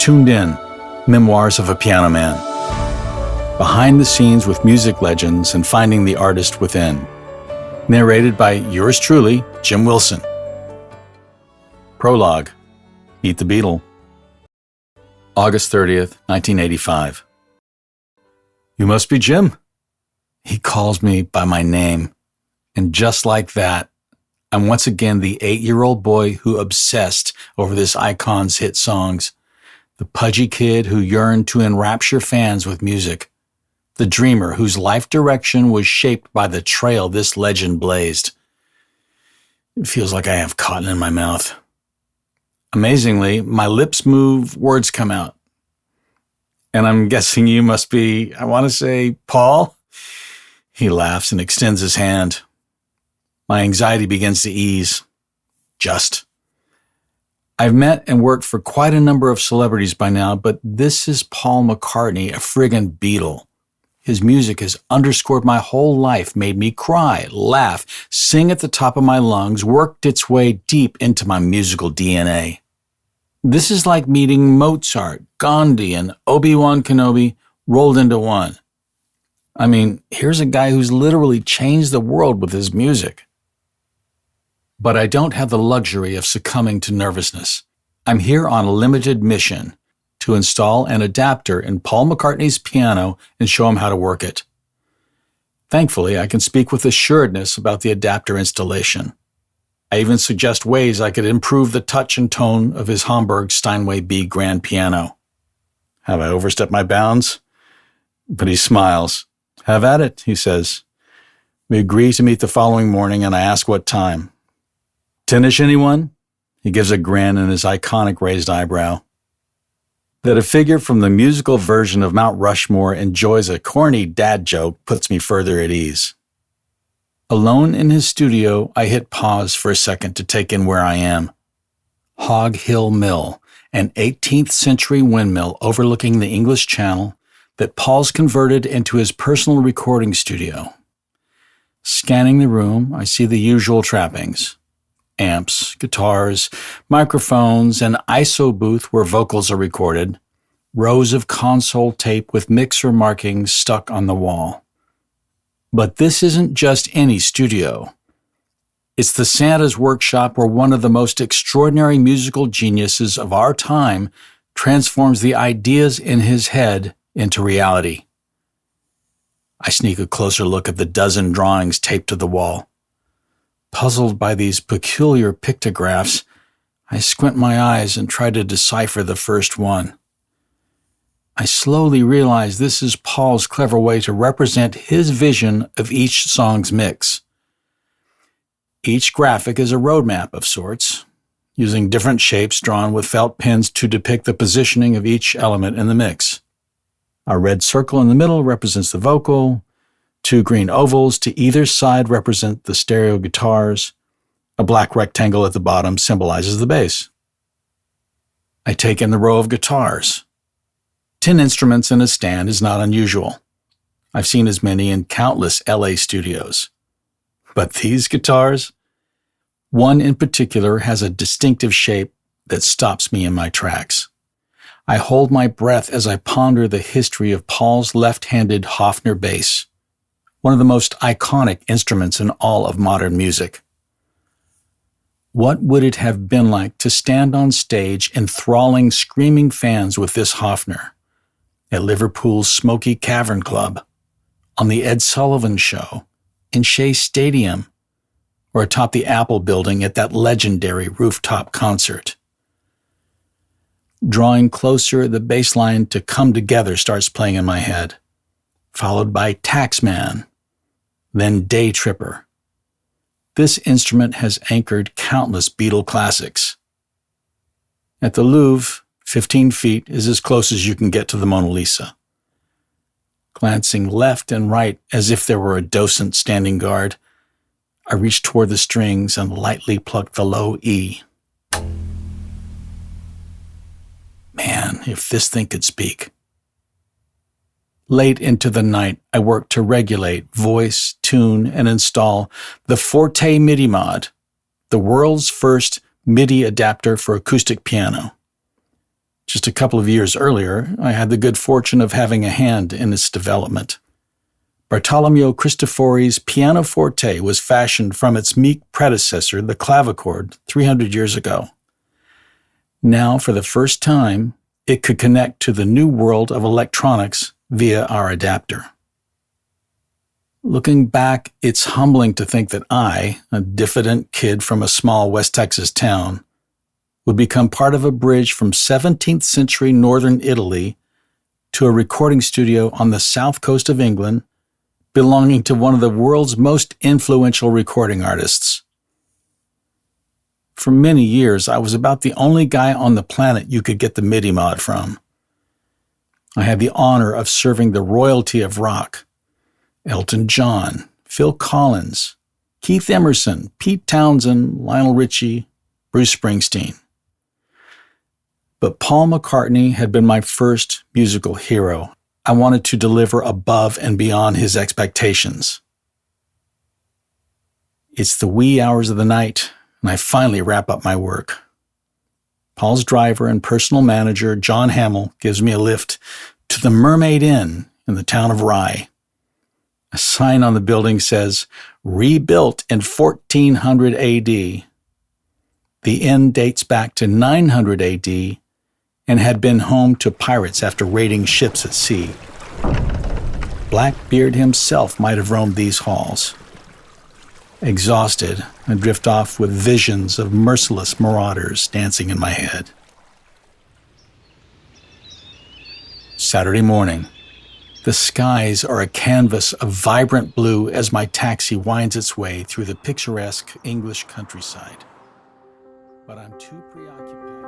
Tuned In, Memoirs of a Piano Man. Behind the scenes with music legends and finding the artist within. Narrated by yours truly, Jim Wilson. Prologue, Meet the Beatle. August 30th, 1985. You must be Jim. He calls me by my name. And just like that, I'm once again the 8-year-old boy who obsessed over this icon's hit songs. The pudgy kid who yearned to enrapture fans with music. The dreamer whose life direction was shaped by the trail this legend blazed. It feels like I have cotton in my mouth. Amazingly, my lips move, words come out. And I'm guessing you must be, I want to say, Paul? He laughs and extends his hand. My anxiety begins to ease. Just. I've met and worked for quite a number of celebrities by now, but this is Paul McCartney, a friggin' Beatle. His music has underscored my whole life, made me cry, laugh, sing at the top of my lungs, worked its way deep into my musical DNA. This is like meeting Mozart, Gandhi, and Obi-Wan Kenobi rolled into one. I mean, here's a guy who's literally changed the world with his music. But I don't have the luxury of succumbing to nervousness. I'm here on a limited mission to install an adapter in Paul McCartney's piano and show him how to work it. Thankfully, I can speak with assuredness about the adapter installation. I even suggest ways I could improve the touch and tone of his Hamburg Steinway B grand piano. Have I overstepped my bounds? But he smiles. Have at it, he says. We agree to meet the following morning and I ask what time. 10-ish anyone? He gives a grin and his iconic raised eyebrow. That a figure from the musical version of Mount Rushmore enjoys a corny dad joke puts me further at ease. Alone in his studio, I hit pause for a second to take in where I am. Hog Hill Mill, an 18th century windmill overlooking the English Channel that Paul's converted into his personal recording studio. Scanning the room, I see the usual trappings. Amps, guitars, microphones, an ISO booth where vocals are recorded, rows of console tape with mixer markings stuck on the wall. But this isn't just any studio. It's the Santa's workshop where one of the most extraordinary musical geniuses of our time transforms the ideas in his head into reality. I sneak a closer look at the dozen drawings taped to the wall. Puzzled by these peculiar pictographs, I squint my eyes and try to decipher the first one. I slowly realize this is Paul's clever way to represent his vision of each song's mix. Each graphic is a roadmap of sorts, using different shapes drawn with felt pens to depict the positioning of each element in the mix. A red circle in the middle represents the vocal. 2 green ovals to either side represent the stereo guitars. A black rectangle at the bottom symbolizes the bass. I take in the row of guitars. 10 instruments in a stand is not unusual. I've seen as many in countless LA studios. But these guitars? One in particular has a distinctive shape that stops me in my tracks. I hold my breath as I ponder the history of Paul's left-handed Hofner bass, one of the most iconic instruments in all of modern music. What would it have been like to stand on stage enthralling screaming fans with this Hofner? At Liverpool's Smoky Cavern Club, on the Ed Sullivan Show, in Shea Stadium, or atop the Apple Building at that legendary rooftop concert. Drawing closer, the bass line to Come Together starts playing in my head, followed by Taxman, then Day Tripper. This instrument has anchored countless Beatle classics. At the Louvre, 15 feet is as close as you can get to the Mona Lisa. Glancing left and right as if there were a docent standing guard, I reach toward the strings and lightly pluck the low E. Man, if this thing could speak. Late into the night, I work to regulate, voice, tune, and install the Forte MIDI mod, the world's first MIDI adapter for acoustic piano. Just a couple of years earlier, I had the good fortune of having a hand in its development. Bartolomeo Cristofori's pianoforte was fashioned from its meek predecessor, the clavichord, 300 years ago. Now, for the first time, it could connect to the new world of electronics via our adapter. Looking back, it's humbling to think that I, a diffident kid from a small West Texas town, would become part of a bridge from 17th century northern Italy to a recording studio on the south coast of England belonging to one of the world's most influential recording artists. For many years, I was about the only guy on the planet you could get the MIDI mod from. I had the honor of serving the royalty of rock: Elton John, Phil Collins, Keith Emerson, Pete Townsend, Lionel Richie, Bruce Springsteen. But Paul McCartney had been my first musical hero. I wanted to deliver above and beyond his expectations. It's the wee hours of the night, and I finally wrap up my work. Paul's driver and personal manager, John Hamill, gives me a lift to the Mermaid Inn in the town of Rye. A sign on the building says, "Rebuilt in 1400 AD. The inn dates back to 900 AD and had been home to pirates after raiding ships at sea. Blackbeard himself might have roamed these halls. Exhausted, I drift off with visions of merciless marauders dancing in my head. Saturday morning. The skies are a canvas of vibrant blue as my taxi winds its way through the picturesque English countryside. But I'm too preoccupied.